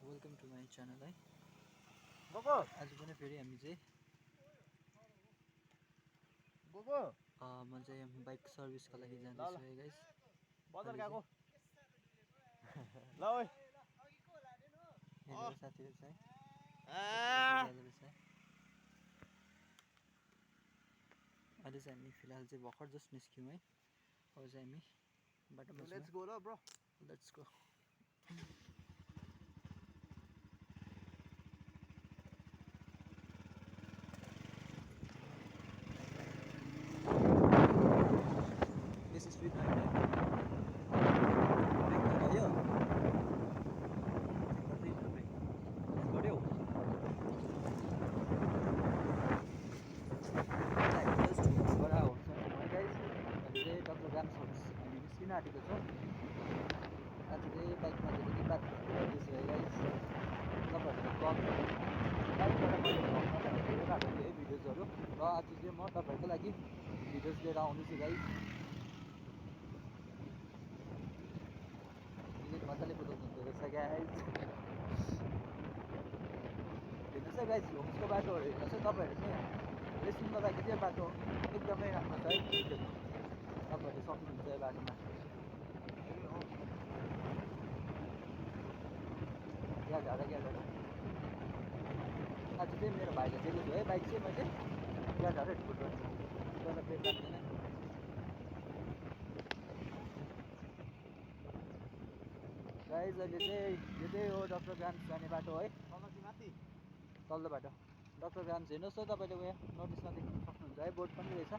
Welcome to my channel है। बोको आज पनि फेरि हामी चाहिँ बोको म चाहिँ बाइक सर्भिसको लागि ल ल जाँदैछु है गाइस। बजार अहिले गएको ल ओइ चाहिँ यहाँनिर साथीहरू चाहिँ आ जाँदो रहेछ। अहिले चाहिँ हामी फिलहाल चाहिँ भर्खर जस्ट निस्क्यौँ है। अब चाहिँ हामी बाटोमा छौँ। लेट्स गो ल ब्रो लेट्स गो। बेसी स्पिड नहिँड ब्रेक लगायो गर्दै हिँड्नु ब्रेक गऱ्यो जस्ट बाट हुन्छ है गाइस। अहिले चाहिँ डक्टर ग्राम्स हाउस हामी निस्किन आँटेको छौँ। आज चाहिँ बाइकमा अलिकति बात गर्दैछु है गाइस। तपाईँहरूले ब्लग बाइकबाट मैले भ्लगमा त धेरै भएको थिएँ भिडियोजहरू, र आज चाहिँ म तपाईँहरूको लागि भिडियोज लिएर आउँदैछु गाइस। इन्जिन मजाले कुदाउनु हुँदो रहेछ गाइस। हेर्नुहोस् है गाइस, होम्सको बाटोहरू हेर्नुहोस् है तपाईँहरू पनि। रेसिङको लागि चाहिँ बाटो एकदमै राम्रो छ है। तपाईँहरूले सक्नुहुन्छ यो बाटोमा। क्या झर आज चाहिँ मेरो भाइले दिएको छु है बाइक चाहिँ मैले। क्या झरै ठुलो गर्छु तर ब्रेक लाग्दैन। गाइस अहिले चाहिँ यो चाहिँ हो डक्टर ग्राम्स जाने बाटो है। माथि तल्लो बाटो डक्टर ग्राम्स हेर्नुहोस् है तपाईँले उयो नोटिसमा देख्न सक्नुहुन्छ है, बोर्ड पनि रहेछ।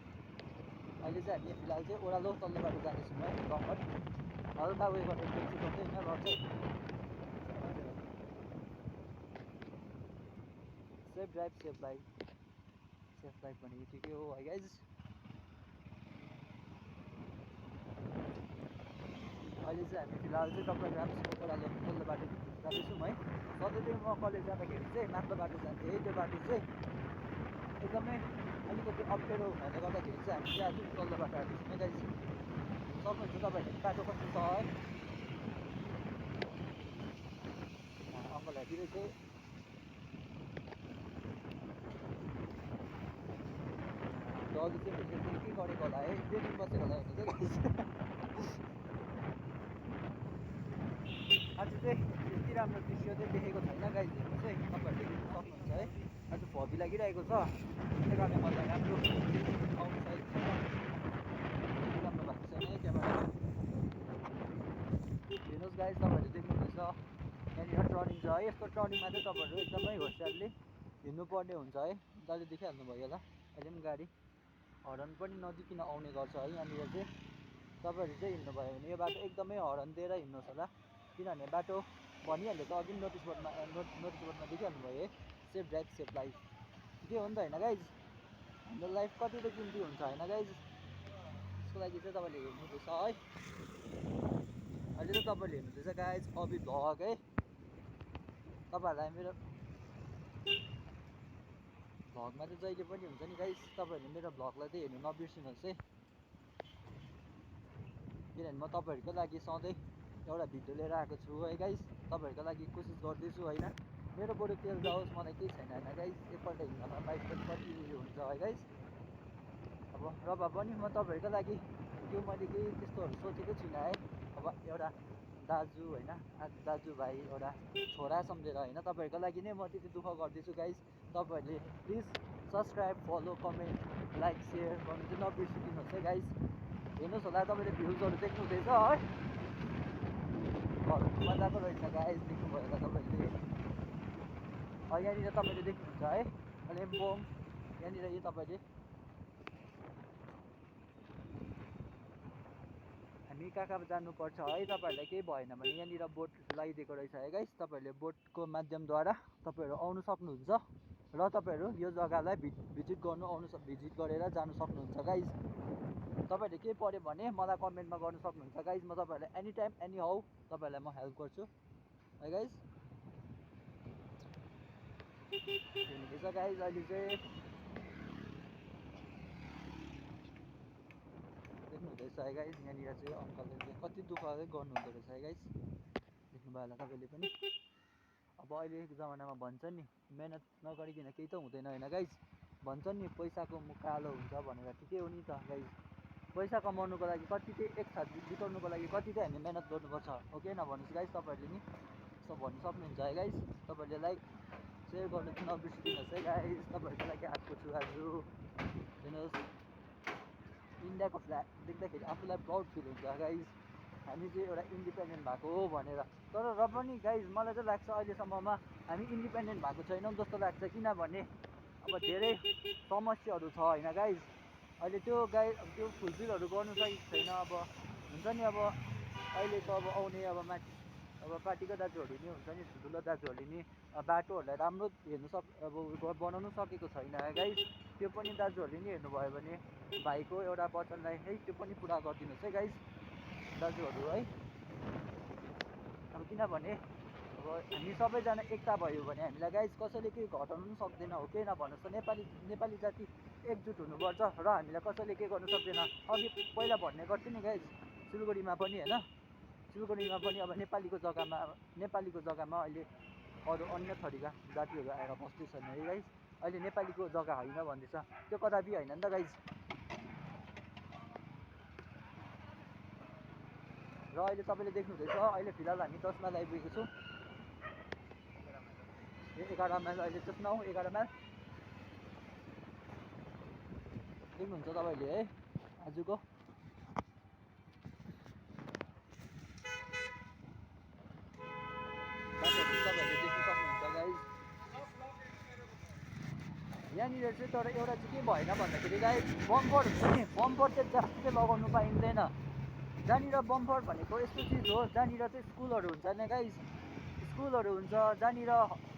अहिले चाहिँ हामी फिलहाल चाहिँ ओह्रालो तल्लो बाटो जाँदैछौँ है। गम्बट हल्का उयो गरेर ब्रेक चाहिँ गर्दै होइन, र चाहिँ safe drive safe life. Safe life भनेको ठिकै हो है गाइज। अहिले चाहिँ हामी फिलहाल चाहिँ डक्टर ग्राम्सको ओह्रालो तल्लो बाटो जाँदैछौँ है। सधैँ चाहिँ म कलेज जाँदाखेरि चाहिँ माथिल्लो बाटो जान्थेँ है। त्यो बाटो चाहिँ एकदमै अलिकति अप्ठ्यारो हुनाले गर्दाखेरि चाहिँ हामी चाहिँ आज तल्लो बाटो आएको छौँ है गाइज। सक्नुहुन्छ तपाईँहरूले बाटो कस्तो छ है। अङ्कलहरूतिर चाहिँ डली चाहिँ भेटेर चाहिँ के गरेको होला है, ट्रेनिङ बसेको होला हेर्नु चाहिँ गाइज। आज चाहिँ त्यति राम्रो दृश्य चाहिँ देखेको छैन गाइज। हेर्नु चाहिँ तपाईँहरूले देख्न सक्नुहुन्छ है। आज भबी लागिरहेको छ, त्यसै कारणले मलाई राम्रो आउनु सकेको छैन। त्यति राम्रो भएको छैन है क्यामेरामा। हेर्नुहोस् गाइज, तपाईँहरूले देख्नुहुँदैछ यहाँनिर टर्निङ छ है। यस्तो टर्निङमा चाहिँ तपाईँहरू एकदमै होसियारले हिँड्नुपर्ने हुन्छ है। दाजु देखिहाल्नु भयो होला, अहिले पनि गाडी हर्न पनि नदिकन आउने गर्छ है। यहाँनिर चाहिँ तपाईँहरू चाहिँ हिँड्नुभयो भने यो बाटो एकदमै हर्न दिएर हिँड्नुहोस् होला, किनभने बाटो भनिहाल्यो त अघि नोटिस बोर्डमा देखिहाल्नु भयो है, सेफ ड्राइभ सेफ लाइफ। के हो नि त होइन गाइज, हाम्रो लाइफ कति त किम्ती हुन्छ होइन गाइज। त्यसको लागि चाहिँ तपाईँले हेर्नुहुँदैछ है। अहिले चाहिँ तपाईँले हेर्नुहुँदैछ गाइज अभि भ्लग है। तपाईँहरूलाई मेरो भ्लगमा चाहिँ जहिले पनि हुन्छ नि गाइज, तपाईँहरूले मेरो भ्लगलाई चाहिँ हेर्नु नबिर्सिनुहोस् है। किनभने म तपाईँहरूको लागि सधैँ एउटा भिडियो लिएर आएको छु है गाइज। तपाईँहरूको लागि कोसिस गर्दैछु होइन। मेरो बरु तेल जाओस् मलाई केही छैन होइन गाइज। एकपल्ट हिँड्नमा बाइक पनि कति उयो हुन्छ है गाइज। अब र भए पनि म तपाईँहरूको लागि त्यो मैले केही त्यस्तोहरू सोचेकै छुइनँ है। अब एउटा दाजु होइन, दाजुभाइ एउटा छोरा सम्झेर होइन, तपाईँहरूको लागि नै म त्यति दुःख गर्दैछु गाइज। तपाईँहरूले please subscribe follow comment like share गर्नु चाहिँ नबिर्सिदिनुहोस् है गाइज। हेर्नुहोस् होला तपाईँले भ्युजहरू देख्नुहुँदैछ है। मजाको रहेछ गाइज, देख्नुभयो होला तपाईँले। यहाँनिर तपाईँले देख्नुहुन्छ है लिम्बोङ। यहाँनिर यो तपाईँले हामी कहाँ कहाँ जानुपर्छ है। तपाईँहरूलाई केही भएन भने यहाँनिर बोट लगाइदिएको रहेछ है गाइस। तपाईँहरूले बोटको माध्यमद्वारा तपाईँहरू आउनु सक्नुहुन्छ र तपाईँहरू यो जग्गालाई भिजिट गरेर जानु सक्नुहुन्छ गाइस। तपाईँहरूले केही पऱ्यो भने मलाई कमेन्टमा गर्नु सक्नुहुन्छ गाइस। म तपाईँहरूलाई एनी टाइम एनी हाउ तपाईँहरूलाई म हेल्प गर्छु है गाइस। हेर्नुहुँदैछ गाइस अहिले चाहिँ देख्नुहुँदैछ है गाइस। यहाँनिर चाहिँ अङ्कलले चाहिँ कति दुःख गर्नुहुँदो रहेछ है गाइस, देख्नुभयो होला तपाईँले पनि। अब अहिलेको जमानामा भन्छ नि मेहनत नगरिकन केही त हुँदैन होइन गाइज, भन्छ नि पैसाको मुख कालो हुन्छ भनेर, ठिकै हो नि त गाइज। पैसा कमाउनुको लागि कति चाहिँ एक साथ बिताउनुको लागि कति चाहिँ हामी मेहनत गर्नुपर्छ हो कि होइन भन्नुहोस् गाइज। तपाईँहरूले नि यसो भन्नु सक्नुहुन्छ है गाइज। तपाईँहरूले लाइक सेयर गर्नु चाहिँ नबिर्सिदिनुहोस् है गाइज। तपाईँहरूको लागि आएको छु आज। हेर्नुहोस् इन्डियाको फ्ल्याग देख्दाखेरि आफूलाई प्राउड फिल हुन्छ गाइज, हामी चाहिँ एउटा इन्डिपेन्डेन्ट भएको हो भनेर। तर र पनि गाइज मलाई चाहिँ लाग्छ अहिलेसम्ममा हामी इन्डिपेन्डेन्ट भएको छैनौँ जस्तो लाग्छ, किनभने अब धेरै समस्याहरू छ होइन गाइज। अहिले त्यो त्यो फुलफिलहरू गर्नु सकेको छैन। अब हुन्छ नि अब अहिलेको अब आउने अब माथि अब पार्टीको दाजुहरू नि हुन्छ नि, ठुल्ठुलो दाजुहरूले नि बाटोहरूलाई राम्रो अब बनाउनु सकेको छैन गाइज। त्यो पनि दाजुहरूले नि हेर्नुभयो भने भाइको एउटा वचनलाई है त्यो पनि पुरा गरिदिनुहोस् है गाइज दाजुहरू है। अब किनभने अब हामी सबैजना एकता भयो भने हामीलाई गाइज कसैले केही घटाउनु पनि सक्दैन हो कि होइन भन्नुहोस् त। नेपाली जाति एकजुट हुनुपर्छ र हामीलाई कसैले केही गर्नु सक्दैन। अघि पहिला भन्ने गर्थ्यो नि गाइज सिलगढीमा पनि होइन, सिलगढीमा पनि अब नेपालीको जग्गामा अहिले अरू अन्य थरीका जातिहरू आएर बस्दैछन् है गाइज। अहिले नेपालीको जग्गा होइन भन्दैछ, त्यो कदापि होइन नि त गाइज। र अहिले तपाईँले देख्नुहुँदैछ अहिले फिलहाल हामी 10 माइल आइपुगेको छौँ। 11 माइल अहिले जस्ट नाउ 11 माइल देख्नुहुन्छ तपाईँले है आजको। बाटोहरू तपाईँहरूले देख्नु सक्नुहुन्छ गाइज। यहाँनिर चाहिँ तर एउटा चाहिँ के भएन भन्दाखेरि गाइज बम्पर हुन्छ नि, बम्पर चाहिँ जास्ति चाहिँ लगाउनु पाइँदैन। जहाँनिर बम्पर भनेको यस्तो चिज हो जहाँनिर चाहिँ स्कुलहरू हुन्छ नि गाइज, स्कुलहरू हुन्छ जहाँनिर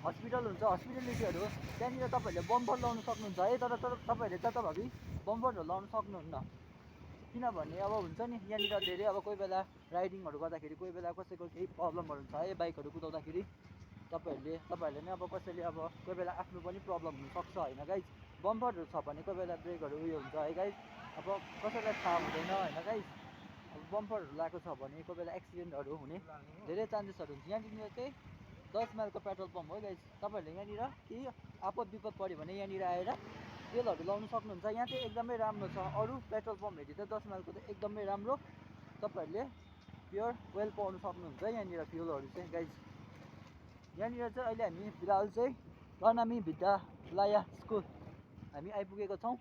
हस्पिटल हुन्छ, हस्पिटलिटीहरू, त्यहाँनिर तपाईँहरूले बम्पर लाउनु सक्नुहुन्छ है। तर तपाईँहरूले जताभावी बम्परहरू लाउनु सक्नुहुन्न, किनभने अब हुन्छ नि यहाँनिर धेरै अब कोही बेला राइडिङहरू गर्दाखेरि कोही बेला कसैको केही प्रब्लमहरू हुन्छ है, बाइकहरू कुदाउँदाखेरि तपाईँहरूले नै अब कसैले अब कोही बेला आफ्नो पनि प्रब्लम हुनसक्छ होइन गाइज। बम्परहरू छ भने कोही बेला ब्रेकहरू उयो हुन्छ है गाइज, अब कसैलाई थाहा हुँदैन होइन गाइज। अब बम्परहरू लगाएको छ भने कोही बेला एक्सिडेन्टहरू हुने धेरै चान्सेसहरू हुन्छ। यहाँनिर चाहिँ 10 माइलको पेट्रोल पम्प हो गाइज। तपाईँहरूले यहाँनिर केही आपद विपद पऱ्यो भने यहाँनिर आएर तेलहरू लाउनु सक्नुहुन्छ। यहाँ चाहिँ एकदमै राम्रो छ, अरू पेट्रोल पम्प हेरी चाहिँ 10 माइलको चाहिँ एकदमै राम्रो। तपाईँहरूले प्योर ओइल पाउनु सक्नुहुन्छ यहाँनिर फ्युलहरू चाहिँ गाइज। यहाँनिर चाहिँ अहिले हामी फिलहाल चाहिँ प्रणामी विद्यालय स्कुल हामी आइपुगेको छौँ।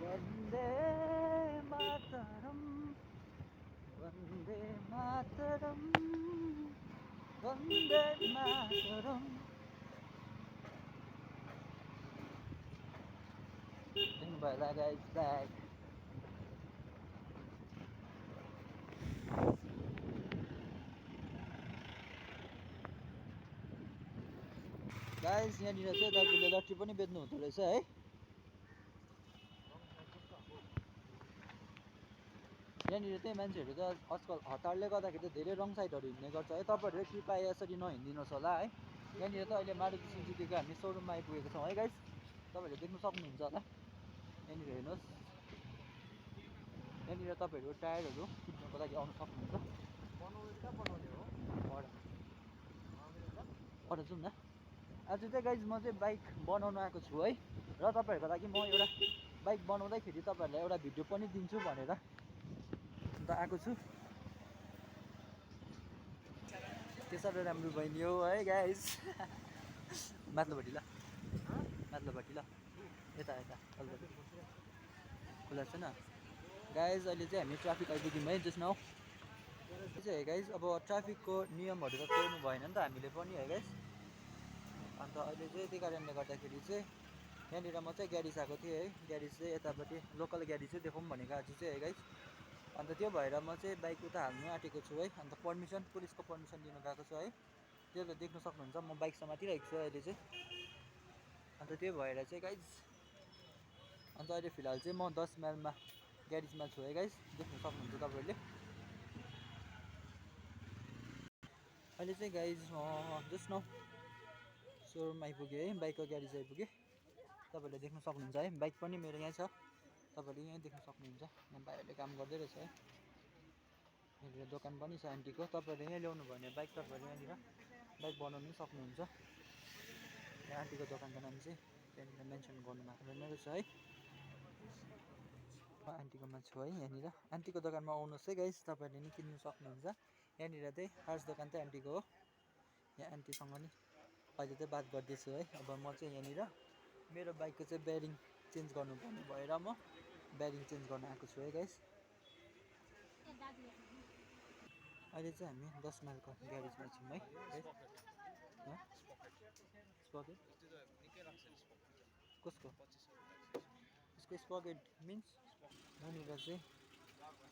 वन्दे मातरम वन्दे मातरम वन्दे मातरम। देख्नुभयो होला गाइज फ्ल्याग। गाइज यहाँनिर चाहिँ दाजुले लट्ठी पनि बेच्नु हुँदो रहेछ है। यहाँनिर चाहिँ मान्छेहरू चाहिँ आजकल हतारले गर्दाखेरि चाहिँ धेरै रङ साइडहरू हिँड्ने गर्छ है। तपाईँहरू कृपया यसरी नहिँडिदिनुहोस् होला है। यहाँनिर चाहिँ अहिले मारुति सुजुकीको हामी सोरुममा आइपुगेको छौँ है गाइज। तपाईँहरूले देख्नु सक्नुहुन्छ होला, यहाँनिर हेर्नुहोस्। यहाँनिर तपाईँहरू टायरहरू किन्नुको लागि आउनु सक्नुहुन्छ। पर जाउँ न। आज चाहिँ गाइज म चाहिँ बाइक बनाउनु आएको छु है, र तपाईँहरूको लागि म एउटा बाइक बनाउँदाखेरि तपाईँहरूलाई एउटा भिडियो पनि दिन्छु भनेर अन्त आएको छु। त्यो साह्रो राम्रो बहिनी हो है गाइज। माथिल्लोपट्टि ल, माथिल्लोपट्टि ल, यता खुला छैन गाइज। अहिले चाहिँ हामी ट्राफिक आइपुग्यौँ है जस्ट नाउ चाहिँ है गाइज। अब ट्राफिकको नियमहरू त तोड्नु भएन नि त हामीले पनि है गाइज। अन्त अहिले चाहिँ त्यही कारणले गर्दाखेरि चाहिँ यहाँनिर म चाहिँ ग्यारेज आएको थिएँ है। ग्यारेज चाहिँ यतापट्टि लोकल ग्यारेज चाहिँ देखाउँ भनेको आज चाहिँ है गाइज। अन्त त्यो भएर म चाहिँ बाइक उता हाल्नु आँटेको छु है। अन्त पुलिसको पर्मिसन लिनु गएको छु है। त्यो त देख्नु सक्नुहुन्छ म बाइक समातिरहेको छु अहिले चाहिँ। अन्त त्यो भएर चाहिँ गाइज अन्त अहिले फिलहाल चाहिँ म 10 माइलमा ग्यारेजमा छु है गाइज। देख्नु सक्नुहुन्छ तपाईँहरूले। अहिले चाहिँ गाइज जस्ट नाउ सोरुम आइपुगेँ है, बाइकको ग्यारेज आइपुगेँ। तपाईँहरूले देख्नु सक्नुहुन्छ है, बाइक पनि मेरो यहीँ छ, तपाईँहरूले यहीँ देख्नु सक्नुहुन्छ। यहाँ भाइहरूले काम गर्दै रहेछ है। यहाँनिर दोकान पनि छ आन्टीको। तपाईँहरूले यहाँ ल्याउनु भयो भने बाइक तपाईँहरूले यहाँनिर बाइक बनाउनु पनि सक्नुहुन्छ। यहाँ आन्टीको दोकानको नाम चाहिँ त्यहाँनिर मेन्सन गर्नु भएको रहेछ है। आन्टीकोमा छु है यहाँनिर। आन्टीको दोकानमा आउनुहोस् है गाइस, तपाईँहरूले नि किन्नु सक्नुहुन्छ। यहाँनिर चाहिँ फर्स्ट दोकान चाहिँ आन्टीको हो। यहाँ आन्टीसँग नि अहिले चाहिँ बात गर्दैछु है। अब म चाहिँ यहाँनिर मेरो बाइकको चाहिँ ब्यारिङ चेन्ज गर्नुपर्ने भएर म ब्यारिङ चेन्ज गर्न आएको छु है गाइस। अहिले चाहिँ हामी 10 माइलको ग्यारेजमा छौँ है। स्पकेट कसको? यसको स्पकेट मिन्स यहाँनिर चाहिँ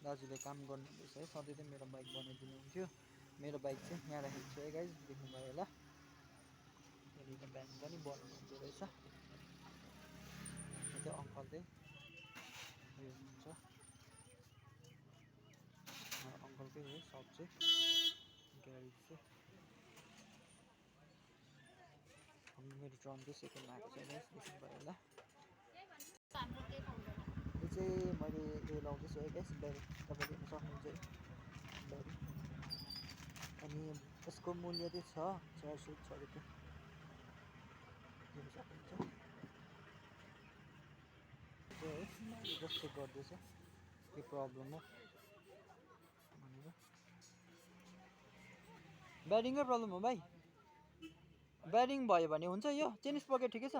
दाजुले काम गर्नुहुँदैछ है। सधैँ चाहिँ मेरो बाइक बनाइदिनु हुन्थ्यो। मेरो बाइक चाहिँ यहाँ राखेको छु है गाइस, देख्नुभयो होला। यहाँनिर ब्याङ पनि बनाउनु हुँदो रहेछ। यो चाहिँ अङ्कल चाहिँ उयो हुन्छ, अङ्कलकै हो सप चाहिँ, ग्यारेज चाहिँ। मेरो ट्रन चाहिँ सेकेन्डमा आएको छ गाइस, देख्नुभयो होला। यो चाहिँ मैले यो लाउँदैछु है गाइस, ब्यारिङ। तपाईँले हेर्न सक्नुहुन्छ है ब्यारिङ। अनि यसको मूल्य चाहिँ छ 406 रुपियाँ। हेर्न सक्नुहुन्छ है। जस्ट चेक गर्दैछ के प्रब्लम हो भनेर। ब्यारिङकै प्रब्लम हो भाइ? ब्यारिङ भयो भने हुन्छ यो चेन स्पकेट ठिकै छ?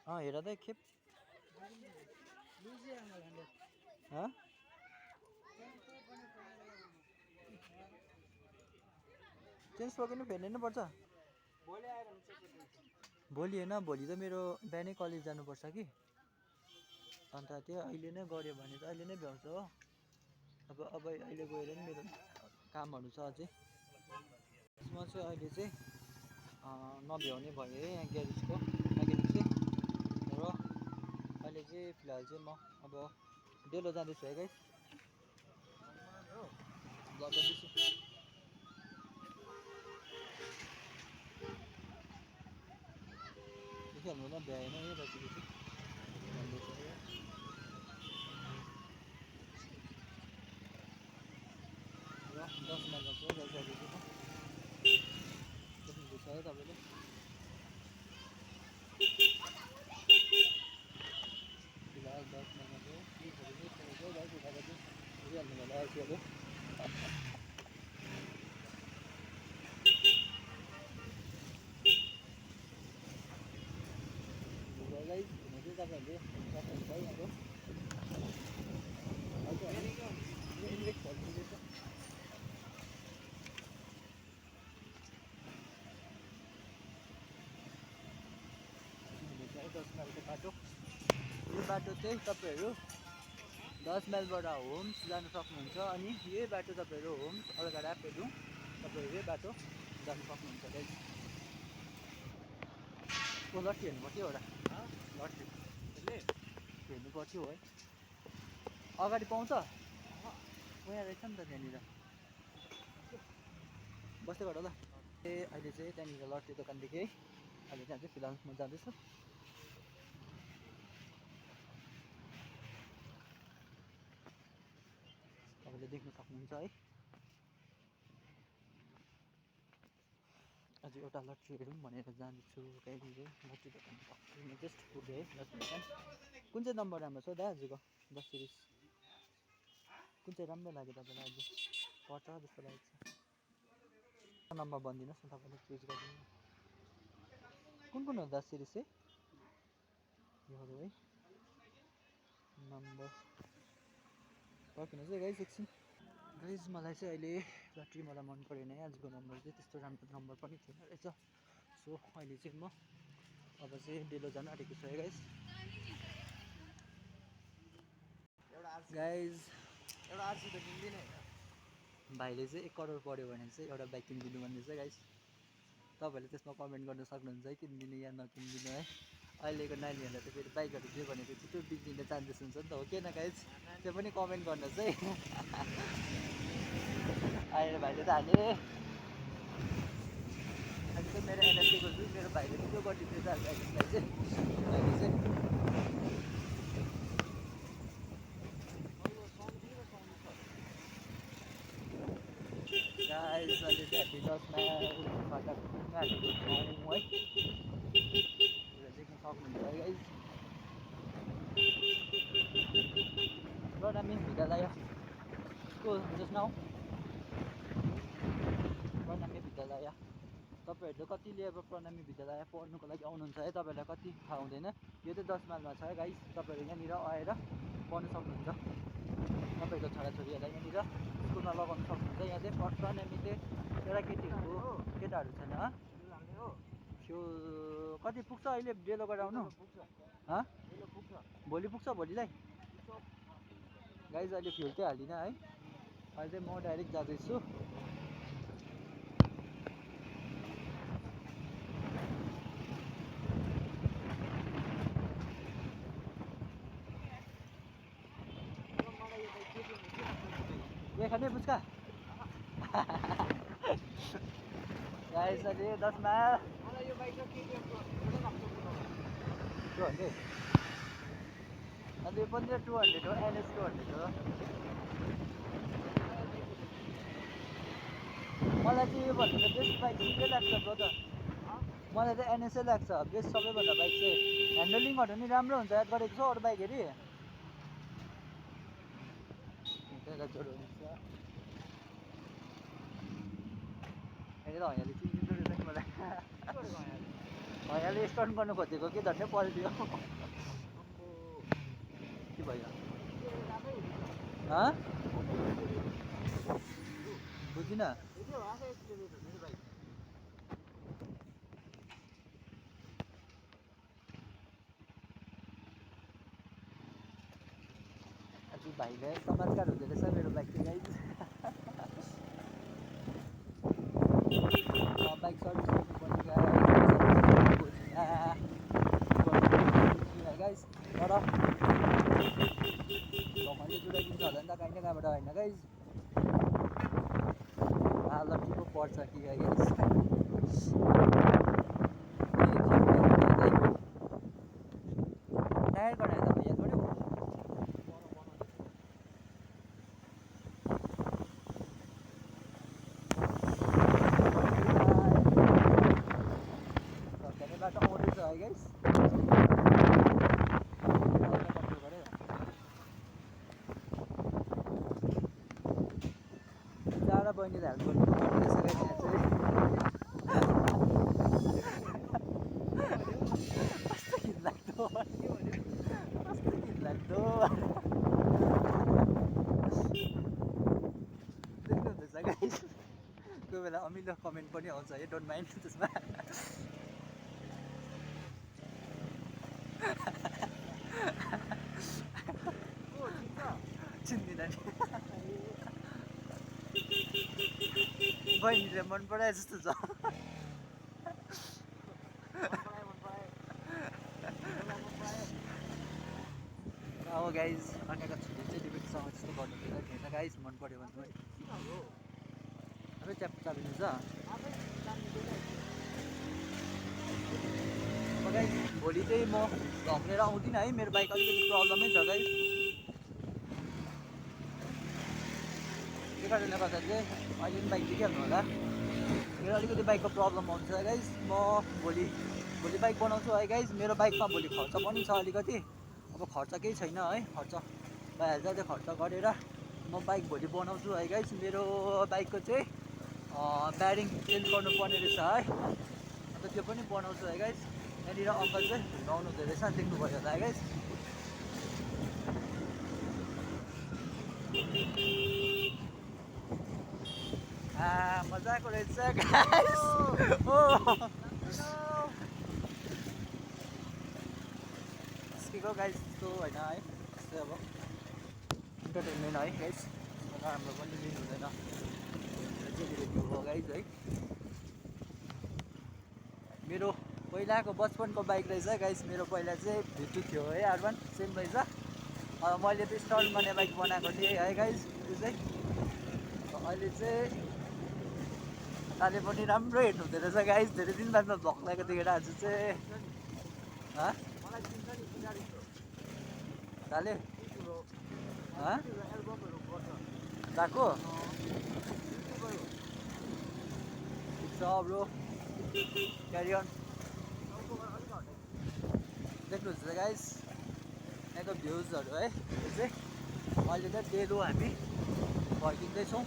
हेर त एकखेप। चेन स्पकेट पनि फेर्नु पर्छ भोलि होइन? भोलि त मेरो बिहानै कलेज जानुपर्छ कि, अन्त त्यो अहिले नै गऱ्यो भने त अहिले नै भ्याउँछ हो। अब अहिले गएर नि मेरो कामहरू छ अझै। यसमा चाहिँ अहिले चाहिँ नभ्याउने भयो है यहाँ ग्यारेजको मेकेनिक चाहिँ। र अहिले चाहिँ फिलहाल चाहिँ म अब डेलो जाँदैछु है गाइस। ब्लग गर्दैछु। देखिहाल्नु होला भ्याएन है दाजुले चाहिँ भन्दैछ है। र 10 माइलमा छु गाइस अहिले चाहिँ म। देख्नुहुँदैछ है तपाईँले। फिलहाल 10 माइलमा छु। पुलिसहरू चाहिँ खेलेको गाइस, उताबाट चाहिँ हेरिहाल्नु होला अल्छी अब। गाइस हुन चाहिँ तपाईँहरूले सक्नुहुन्छ है अब। इन्भेस्ट भइदिँदैछ। है 10 माइलको बाटो। यो बाटो चाहिँ तपाईँहरू 10 माइलबाट होम्स जानु सक्नुहुन्छ। अनि यही बाटो तपाईँहरू होम्स अलगढा पेदुङ तपाईँहरू यही बाटो जानु सक्नुहुन्छ गाइस। को लट्ठी हेर्नु पर्थ्यो एउटा लट्ठी हेर्नु पर्थ्यो है। अगाडि पाउँछ उहाँ रहेछ नि त त्यहाँनिर बस्दै गर ल। अहिले चाहिँ त्यहाँनिर लट्ठी दोकान देखेँ है। अहिले त्यहाँ चाहिँ फिलहाल म जाँदैछु। तपाईँले देख्न सक्नुहुन्छ है। अझ एउटा लट्ठी हेरौँ भनेर जाँदैछु कहीँनिर। लट्ठी दोकान जस्ट पुगेँ है। लट्ठी दोकान कुन चाहिँ नम्बर राम्रो छ दाजुको? 10 सिरिज कुन चाहिँ राम्रो लाग्यो तपाईँलाई? अझै पर्छ जस्तो लागेको छ। नम्बर भनिदिनुहोस् न, तपाईँले चुज गरिदिनु। कुन कुन हो 10 सिरिज चाहिँ? योहरू है नम्बर। पर्खिनुहोस् है गाइस एकछिन। गाइस मलाई चाहिँ अहिले ब्याट्री मलाई मन परेन है। आजको नम्बर चाहिँ त्यस्तो राम्रो नम्बर पनि थिएन रहेछ। सो अहिले चाहिँ म अब चाहिँ डेलो जानु आँटेको छु है गाइस। गाइस एउटा आरसी त किन्दिनँ होइन। भाइले चाहिँ 1 करोड पऱ्यो भने चाहिँ एउटा बाइक किनिदिनु भन्दैछ गाइस। तपाईँहरूले त्यसमा कमेन्ट गर्न सक्नुहुन्छ है, किनिदिनु या नकिनिदिनु है। अहिलेको नानीहरूलाई त फेरि बाइकहरू दियो भने चाहिँ छिटो बिग्रिने चान्सेस हुन्छ नि त, हो कि होइन गाइस? त्यो पनि कमेन्ट गर्नुहोस् है। अहिले भाइले त हाने अहिले चाहिँ मेरो एनएफसीको छु। मेरो भाइले चाहिँ त्यो गरिदिँदैछ यसलाई चाहिँ अहिले चाहिँ गाइस अहिले चाहिँ हामी 10 माइल फाटाको पुग्न आँटेको छौँ है। पुरा देख्न सक्नुहुन्छ है गाइस। प्रणामी विद्यालय स्कुल जस्ट नाउ प्रणामी विद्यालय। तपाईँहरूले कतिले अब प्रणामी विद्यालय पढ्नुको लागि आउनुहुन्छ है, तपाईँहरूलाई कति थाहा हुँदैन। यो चाहिँ 10 माइलमा छ है गाइस। तपाईँहरू यहाँनिर आएर पढ्नु सक्नुहुन्छ। तपाईँको छोराछोरीहरूलाई यहाँनिर स्कुलमा लगाउनु सक्नुहुन्छ। यहाँ चाहिँ प्रणामी चाहिँ केटाकेटीहरूको केटाहरू छैन। फ्युल कति पुग्छ अहिले डेलो गरेर आउनु? भोलि पुग्छ भोलिलाई गाइस। अहिले फ्युल चाहिँ हालिनँ है। अहिले चाहिँ म डाइरेक्ट जाँदैछु। ये खाने पुच्का गाइस अहिले 10 माइल 200 अहिले पनि 200 हो। NS 200 हो। मलाई चाहिँ योभन्दा त बेस्ट बाइक चाहिँ के लाग्छ ब्रदर? मलाई चाहिँ NS लाग्छ बेस्ट सबैभन्दा बाइक चाहिँ। ह्यान्डलिङहरू नि राम्रो हुन्छ याद गरेको छ अरू बाइक हेरी। यहाँनिर हँयाले चिनिँदो रहेछ नि मलाई। हँयाले स्टर्न गर्नु खोजेको कि झन्डै पल्टियो। के भयो? बुझिनँ। आज भाइले चमत्कार हुँदो रहेछ मेरो बाइक चाहिँ गाइस। बाइक सर्भिस गर्नुपर्ने गाइस। तर भगवान्ले जुटाइदिन्छ होला नि त काहीँ न कहाँबाट होइन गाइस। हालत पो पर्छ कि गाइस। टायर बनायो त याद गऱ्यौ? बाटो आउँदैछ है गाइस। चारा बहिनीले हेल्प गर्नु पर्ने रहेछ गाइस यहाँ चाहिँ। कस्तो घिनलाग्दो कस्तो घिनलाग्दो देख्नुहुँदैछ गाइस। कोही बेला अमिलो कमेन्ट पनि आउँछ है, डोन्ट माइन्ड त्यसमा। चिन्दिनँ नि। बहिनीले मन पराए जस्तो छ। अब गाइस अन्यका छोरी चाहिँ डिबेटसँग त्यस्तो गर्नु थिएन गाइस। मन पऱ्यो भने पनि अब च्याप्प चाबिनु छ। अब गाइस भोलि चाहिँ म झम्लेर आउँदिनँ है। मेरो बाइक अलिकति प्रब्लमै छ गाइस। त्यो कारणले गर्दा चाहिँ अहिले पनि बाइक देखिहाल्नु होला। मेरो अलिकति बाइकको प्रब्लम आउँछ गाइस। म भोलि बाइक बनाउँछु है गाइस। मेरो बाइकमा भोलि खर्च पनि छ अलिकति। अब खर्च केही छैन है, खर्च भइहाल्छ। त्यो खर्च गरेर म बाइक भोलि बनाउँछु है गाइस। मेरो बाइकको चाहिँ ब्यारिङ चेन्ज गर्नुपर्ने रहेछ है। अन्त त्यो पनि बनाउँछु है गाइस। यहाँनिर अङ्कल चाहिँ घुम्नु आउनु हुँदो रहेछ, देख्नुभयो होला है गाइस। मजाको रहेछ गाइस। स्किको गाइस यस्तो होइन है, यस्तै अब इन्टरटेनमेन्ट है गाइस। राम्रो पनि लिनु हुँदैन रिभ्यू हो गाइस है। मेरो पहिलाको बचपनको बाइक रहेछ गाइस। मेरो पहिला चाहिँ V2 थियो है, R1 सेम रहेछ। मैले त स्टर्न गर्ने बाइक बनाएको थिएँ है गाइस। त्यो चाहिँ अहिले चाहिँ ताले पनि राम्रो हेर्नु हुँदो रहेछ गाइस। धेरै दिन बादमा भ्लग लगाएको देखेर आज चाहिँ ताले गएको So bro, carry on. देख्नुहुन्छ गाइस यहाँको भ्युजहरू है यो चाहिँ अहिले चाहिँ डेलो हामी फर्किँदैछौँ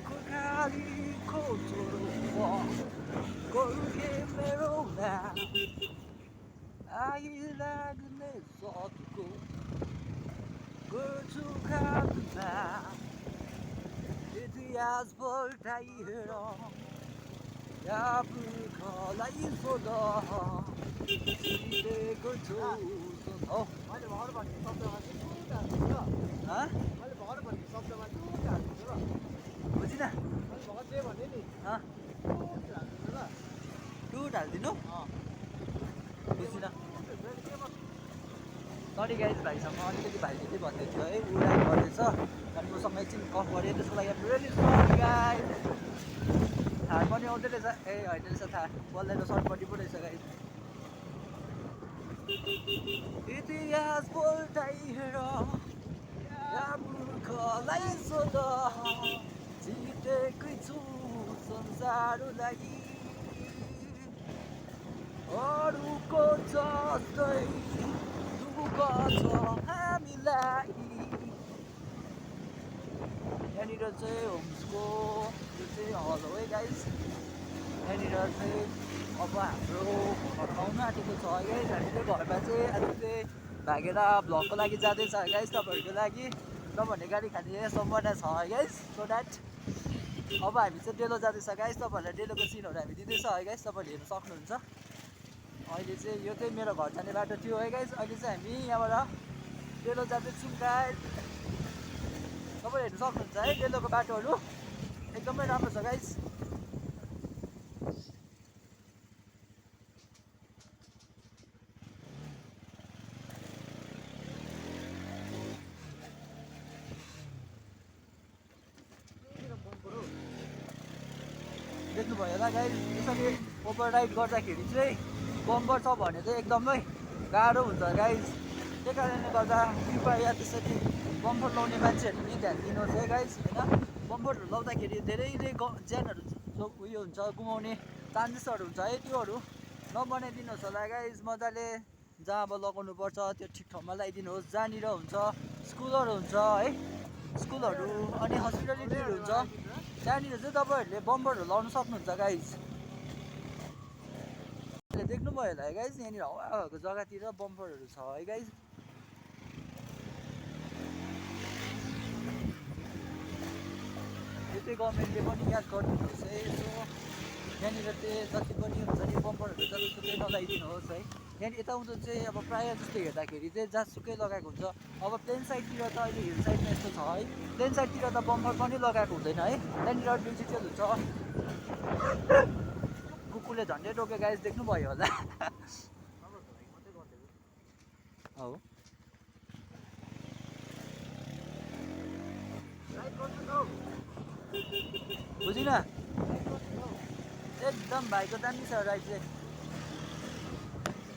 गोर्खालीको छोरो गोर्खे मेरो नाम आइलाग्ने सतको गर्छु खाना इतिहास पल्टाइहेर या पुर्खालाई सोध सिकेको छु हौ मैले भर भन्ने शब्दमा चाहिँ टुट हाल्छु ल मैले भर भन्ने शब्दमा टुट हाल्छु ल बुझिन मैले भर जे भने नि टुट हाल्छु ल टुट हालिदिनु बुझिन सरी गाइज भाइसँग अलिकति भाइले चाहिँ भन्दै थियो है ऊ राइड गर्दैछ अनि मसँग एकछिन कफ गरेँ त्यसको लागि रियली सरी गाइज थाहा पनि आउँदै रहेछ ए होइन रहेछ थाहा बोल्दैन सर्टपट्टि पो रहेछ गाइज इतिहास पल्टाइहेर या मूर्खलाई सोध जितेकै छु संसारलाई अरूको जस्तै दुःख छ हामीलाई यहाँनिर चाहिँ होम्सको यो चाहिँ हल हो है गाइस यहाँनिर चाहिँ अब हाम्रो घर आउनु आँटेको छ है गाइस हामी चाहिँ घरमा चाहिँ आज चाहिँ भागेर भ्लगको लागि जाँदैछ है गाइस तपाईँहरूको लागि नभने गाडी खाने सम्भावना छ है गाइस सो द्याट अब हामी चाहिँ डेलो जाँदैछ गाइस तपाईँहरूलाई डेलोको सिनहरू हामी दिँदैछ है गाइस तपाईँहरूले हेर्नु सक्नुहुन्छ अहिले चाहिँ यो चाहिँ मेरो घर जाने बाटो थियो है गाइस अहिले चाहिँ हामी यहाँबाट डेलो जाँदैछौँ गाइस तपाईँले हेर्नु सक्नुहुन्छ है डेलोको बाटोहरू एकदमै राम्रो छ गाइस देख्नुभयो होला गाइस यसरी ओभर राइड गर्दाखेरि चाहिँ बम्पर छ भने चाहिँ एकदमै गाह्रो हुन्छ गाइस त्यही कारणले गर्दा कृपया त्यसरी बम्पर लाउने मान्छेहरूले नि ध्यान दिनुहोस् है गाइस होइन बम्परहरू लाउँदाखेरि धेरै ज्यानहरू उयो हुन्छ गुमाउने चान्सेसहरू हुन्छ है त्योहरू नबनाइदिनुहोस् होला गाइस मजाले जहाँ अब लगाउनु पर्छ त्यो ठिक ठाउँमा लगाइदिनुहोस् जहाँनिर हुन्छ स्कुलहरू हुन्छ है स्कुलहरू अनि हस्पिटलिटीहरू हुन्छ त्यहाँनिर चाहिँ तपाईँहरूले बम्परहरू लाउनु सक्नुहुन्छ गाइस देख्नुभयो होला है गाइस यहाँनिर हावाको जग्गातिर बम्परहरू छ है गाइस यो चाहिँ गभर्मेन्टले पनि याद गरिदिनुहोस् है यसो यहाँनिर चाहिँ जति पनि हुन्छ नि बम्परहरू जतिसुकै लगाइदिनुहोस् है यहाँनिर यताउँदो चाहिँ अब प्रायः जस्तो हेर्दाखेरि चाहिँ जहाँसुकै लगाएको हुन्छ अब प्लेन साइडतिर त अहिले हिल साइडमा यस्तो छ है प्लेन साइडतिर त बम्पर पनि लगाएको हुँदैन है त्यहाँनिर डिजिटल हुन्छ कुकुरले झन्डै टोक्यो गाइस देख्नुभयो होला हो बुझिन एकदम भाइको दामी छ राइड चाहिँ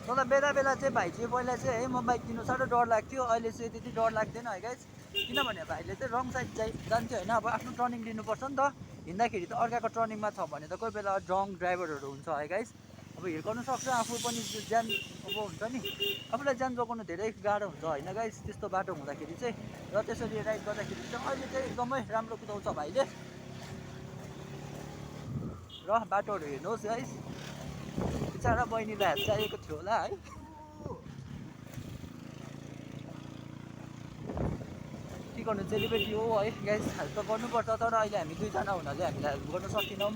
तर बेला बेला चाहिँ भाइ चाहिँ पहिला चाहिँ है म बाइक किन्नु साह्रो डर लाग्थ्यो अहिले चाहिँ त्यति डर लाग्दैन है गाइस किनभने भाइले चाहिँ रङ साइड जान्थ्यो होइन अब आफ्नो टर्निङ लिनुपर्छ नि त हिँड्दाखेरि त अर्काको टर्निङमा छ भने त कोही बेला ड्रङ ड्राइभरहरू हुन्छ है गाइस अब हिर्काउनु सक्छ आफू पनि ज्यान अब हुन्छ नि आफूलाई ज्यान जोगाउनु धेरै गाह्रो हुन्छ होइन गाइस त्यस्तो बाटो हुँदाखेरि चाहिँ र त्यसरी राइड गर्दाखेरि चाहिँ अहिले चाहिँ एकदमै राम्रो कुदाउँछ भाइले र बाटोहरू हेर्नुहोस् गाइस बिचरा बहिनीलाई हात चाहिएको थियो होला है के गर्नु चेलीबेटी हो है गाइस हेल्प त गर्नुपर्छ तर अहिले हामी दुईजना हुनाले हामीलाई हेल्प गर्न सकेनौँ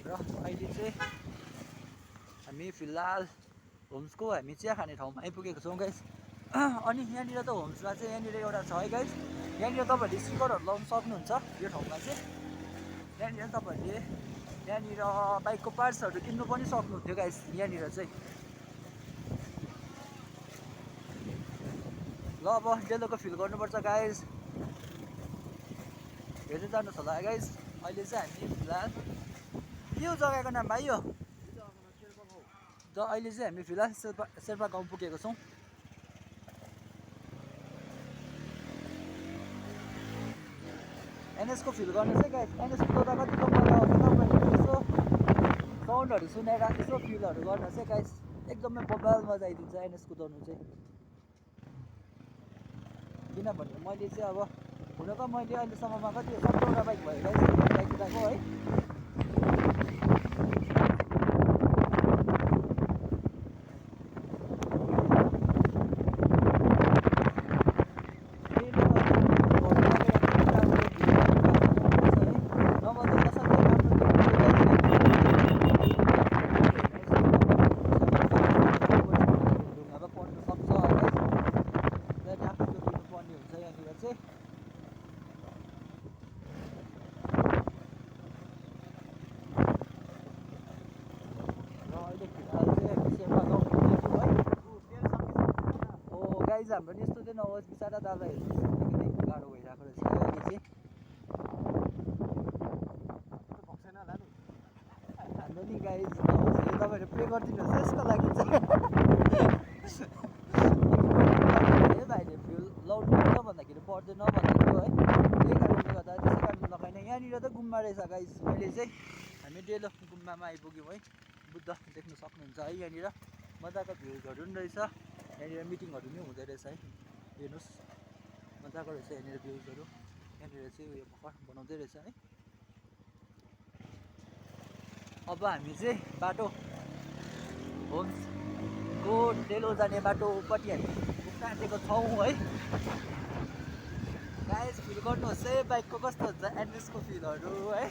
र अहिले चाहिँ हामी फिलहाल होम्सको हामी चिया खाने ठाउँमा आइपुगेको छौँ गाइस अनि यहाँनिर त होम्समा चाहिँ यहाँनिर एउटा छ है गाइस यहाँनिर तपाईँहरूले स्टिकरहरू लगाउनु सक्नुहुन्छ यो ठाउँमा चाहिँ यहाँनिर तपाईँहरूले यहाँनिर बाइकको पार्ट्सहरू किन्नु पनि सक्नुहुन्थ्यो गाइस यहाँनिर चाहिँ ल अब डेलोको फिल गर्नुपर्छ गाइस। हेर्दै जानुहोस् होला गाइस। अहिले चाहिँ हामी फिलहाल के हो जग्गाको नाम भाइ यो? अहिले चाहिँ हामी फिलहाल शेर्पा गाउँ पुगेको छौँ। एनएसको फिल गर्नुहोस् है गाइस। एनएस कुदाउँदा कतिको मजा आउँछ तपाईँहरूले यसो साउन्डहरू सुनेर यसो फिलहरू गर्नुहोस् है गाइस। एकदमै बबाल मजा आइदिन्छ एनएस कुदाउनु चाहिँ। किनभने मैले चाहिँ अब हुन त मैले अहिलेसम्ममा कति 17वटा बाइक भयो गाइस बाइक कुदाएको है। गाइज हाम्रो नि यस्तो चाहिँ नहोस् बिचरा दादा हेर्नुहोस् अलिकति गाह्रो भइरहेको रहेछ अहिले चाहिँ। हाम्रो नि गाइज नहोस् है तपाईँहरू प्रे गरिदिनुहोस् यसको लागि चाहिँ। भाइले फ्युल लाउनु पर्छ भन्दाखेरि पर्दैन भन्दाखेरि है त्यही कारणले गर्दा त्यसै कारणले लगाएन। यहाँनिर त गुम्बा रहेछ गाइज। अहिले चाहिँ हामी डेलो गुम्बामा आइपुग्यौँ है। बुद्ध देख्न सक्नुहुन्छ है। यहाँनिर मजाको भ्युजहरू पनि रहेछ। यहाँनिर मिटिङहरू पनि हुँदै रहेछ है। हेर्नुहोस् मजाको रहेछ यहाँनिर भ्युजहरू। यहाँनिर चाहिँ उयो भर्खर बनाउँदै रहेछ है। अब हामी चाहिँ बाटो होम्सको डेलो जाने बाटोपट्टि हामी पुग्न आँटेको छौँ है। गाइस फिल गर्नुहोस् है बाइकको कस्तो हुन्छ एनएसको फिलहरू है।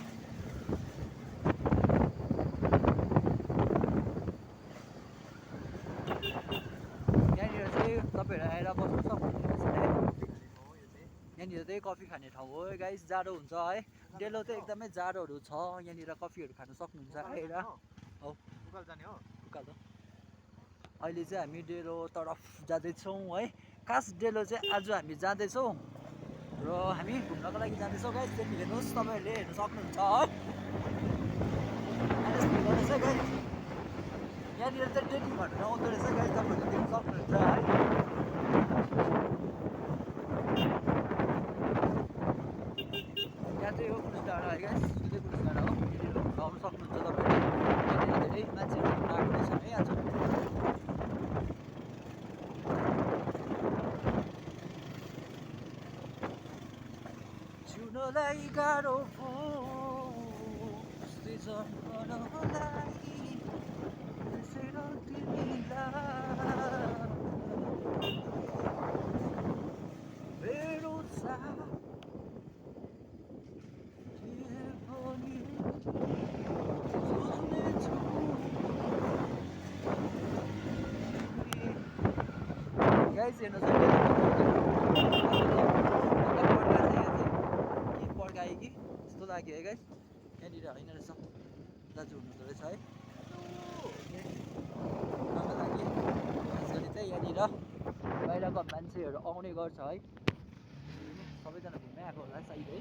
यहाँनिर चाहिँ तपाईँहरू आएर बस्नु सक्नुहुनेछ है। यहाँनिर चाहिँ कफी खाने ठाउँ हो गाइस। जाडो हुन्छ है डेलो चाहिँ एकदमै जाडोहरू छ। यहाँनिर कफीहरू खानु सक्नुहुन्छ आएर। हौ उकालो हो। अहिले चाहिँ हामी डेलो तर्फ जाँदैछौँ है। खास डेलो चाहिँ आज हामी जाँदैछौँ र हामी घुम्नको लागि जाँदैछौँ गाइस। त्यति हेर्नुहोस् तपाईँहरूले हेर्नु सक्नुहुन्छ है। गर्नुहोस् है गाइस। यहाँनिर चाहिँ डेटिङहरू आउँदो रहेछ गाइस। तपाईँहरूले देख्नु सक्नुहुन्छ है। यहाँ चाहिँ हो पुलिस डाँडा है गाइस। सिधै पुलिस डाँडा हो। यहाँनिर आउनु सक्नुहुन्छ तपाईँहरूले। यहाँनिर धेरै मान्छेहरू आएको रहेछन् है आज। छुनलाई गाह्रो गाइस हेर्नुहोस् पड्कायो कि जस्तो लाग्यो है गाइस। यहाँनिर होइन रहेछ दाजु हुनुहुँदो रहेछ है। लागि यसरी चाहिँ यहाँनिर बाहिरको मान्छेहरू आउने गर्छ है। सबैजना घुम्नै आएको होला सायद है।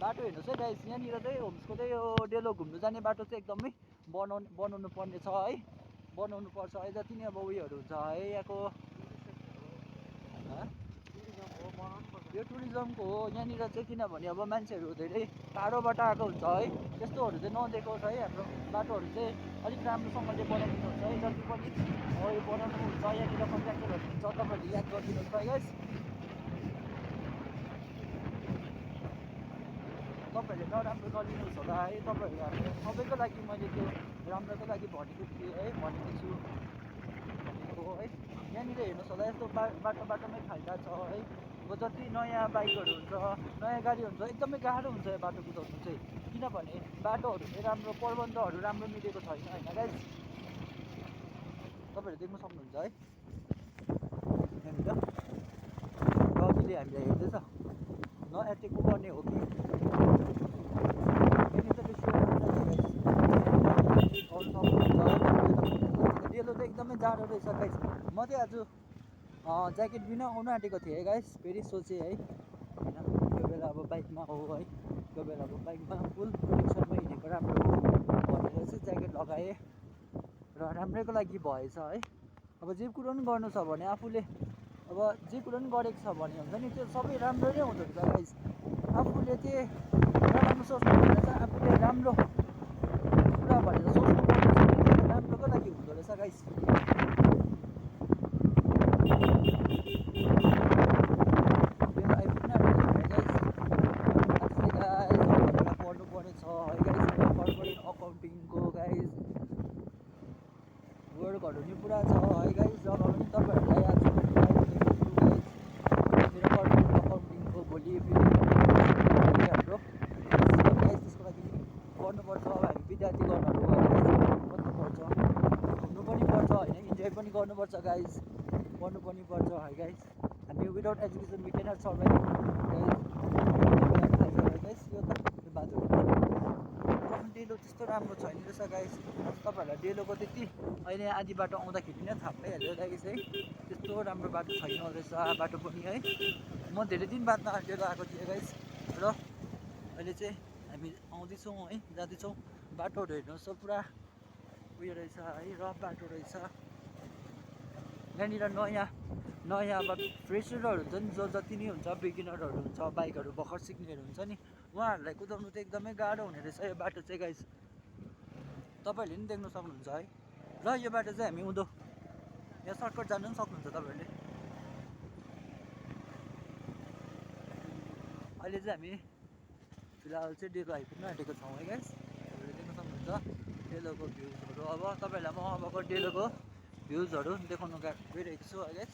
बाटो हेर्नुहोस् है गाइस। यहाँनिर चाहिँ होम्सको चाहिँ यो डेलो घुम्नु जाने बाटो चाहिँ एकदमै बनाउनु पर्ने छ है। बनाउनु पर्छ है। जति नै अब उयोहरू हुन्छ है यहाँको यो टुरिज्मको हो। यहाँनिर चाहिँ किनभने अब मान्छेहरू धेरै टाढोबाट आएको हुन्छ है। त्यस्तोहरू चाहिँ नदेखोस् है। हाम्रो बाटोहरू चाहिँ अलिक राम्रोसँगले बनाइदिनुहुन्छ है। जति पनि यो बनाउनु हुन्छ यहाँनिर कन्ट्र्याक्टरहरू हुन्छ तपाईँहरूले याद गरिदिनुहोस् है गाइस। तपाईँहरूले नराम्रो गरिदिनुहोस् होला है। तपाईँहरू हामीले सबैको लागि मैले त्यो राम्रोको लागि भनेको थिएँ है। भनेको छु भनेको है। यहाँनिर हेर्नुहोस् होला यस्तो बाटोमै फाइदा छ है। अब जति नयाँ बाइकहरू हुन्छ नयाँ गाडी हुन्छ एकदमै गाह्रो हुन्छ यो बाटो कुदाउनु चाहिँ। किनभने बाटोहरू चाहिँ राम्रो प्रबन्धहरू राम्रो मिलेको छैन होइन गाइस। तपाईँहरू देख्न सक्नुहुन्छ है। यहाँनिर रविले हामीलाई हेर्दैछ न एटेकको गर्ने हो कि डेलो त एकदमै जाडो रहेछ गाइस। म चाहिँ आज ज्याकेट बिना आउनु आँटेको थिएँ है गाइस, फेरि सोचेँ है होइन त्यो बेला अब बाइकमा हो है, त्यो बेला अब बाइकमा फुल प्रोटेक्सनमा हिँडेको राम्रो हो भनेर चाहिँ ज्याकेट लगाएँ र राम्रैको लागि भएछ है। अब जे कुरो पनि गर्नु छ भने आफूले अब जे कुरो पनि गरेको छ भने हुन्छ नि त्यो सबै राम्रो नै हुँदो रहेछ गाइस। आफूले चाहिँ नराम्रो सोच्नु भनेर चाहिँ आफूले राम्रो कुरा भनेर सोच्नु पर्ने छ नि, त्यो राम्रोको लागि हुँदो रहेछ गाइस। मेरो आइपुग्न आँटेको छ गाइस। आज चाहिँ गाइस एउटा पढ्नुपर्ने छ है गाइस, कर्पोरेट अकाउन्टिङको गाइस वर्कहरू नि पुरा छ है गाइस। जब पनि तपाईँहरूलाई आज आइपुगेको छु गाइस मेरो कर्पोरेट अकाउन्टिङको भोलि फेरि हाम्रो गाइस, त्यसको लागि गर्नुपर्छ। अब हामी विद्यार्थी गर्नहरू हो गाइस, पढ्नु पनि पर्छ, घुम्नु पनि पर्छ होइन, इन्जोय पनि गर्नुपर्छ गाइस, पढ्नु पनि पर्छ है गाइस। हामी without education we cannot survive guys. यो त यो बाटो डेलो त्यस्तो राम्रो छैन रहेछ गाइस। तपाईँहरूलाई डेलोको त्यति अहिले आधी बाटो आउँदाखेरि नै थाहा पाइहाल्यो गाइस है, त्यस्तो राम्रो बाटो छैन रहेछ बाटो पनि है। म धेरै दिन बादमा डेलो आएको थिएँ गाइस र अहिले चाहिँ हामी आउँदैछौँ है, जाँदैछौँ। बाटोहरू हेर्नुहोस् पुरा उयो रहेछ है, रफ बाटो रहेछ। यहाँनिर नयाँ अब फ्रेसरहरू हुन्छ नि, जो जति नै हुन्छ बिगिनरहरू हुन्छ, बाइकहरू भर्खर सिक्नेहरू हुन्छ नि, उहाँहरूलाई कुदाउनु त एकदमै गाह्रो हुने रहेछ यो बाटो चाहिँ गाइस। तपाईँहरूले पनि देख्नु सक्नुहुन्छ है। र यो बाटो चाहिँ हामी उँधो यहाँ सर्टकट जानु पनि सक्नुहुन्छ तपाईँहरूले। अहिले चाहिँ हामी फिलहाल चाहिँ डेलो आइपुग्न आँटेको छौँ है गाइस। तपाईँहरूले देख्न सक्नुहुन्छ डेलोको भ्युजहरू। अब तपाईँहरूलाई म अबको डेलोको भ्युजहरू देखाउनु गइरहेको छु है गाइस।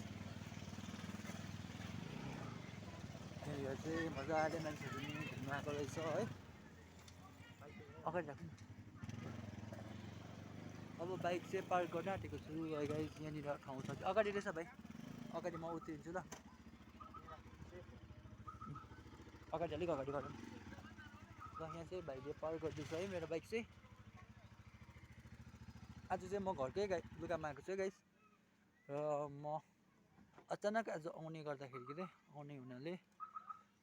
यहाँनिर चाहिँ मजाले मान्छेहरू नि घुम्नु आएको रहेछ है। अगाडि राख्नु। अब बाइक चाहिँ पार्क गर्न आँटेको छु है गाइस। यहाँनिर ठाउँ छ अगाडि रहेछ भाइ, अगाडि म उत्रिन्छु ल, अगाडि अलिक अगाडि गरौँ ल। यहाँ चाहिँ भाइले पार्क गर्दैछ है मेरो बाइक चाहिँ। आज चाहिँ म घरकै लुगामा आएको छु है गाइस। र म अचानक आज आउने गर्दाखेरि चाहिँ आउने हुनाले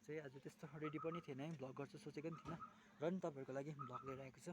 चाहिँ आज त्यस्तो रेडी पनि थिएन है, भ्लग गर्छु सोचेको पनि थिइनँ र नि तपाईँहरूको लागि भ्लग लिएर आएको छु।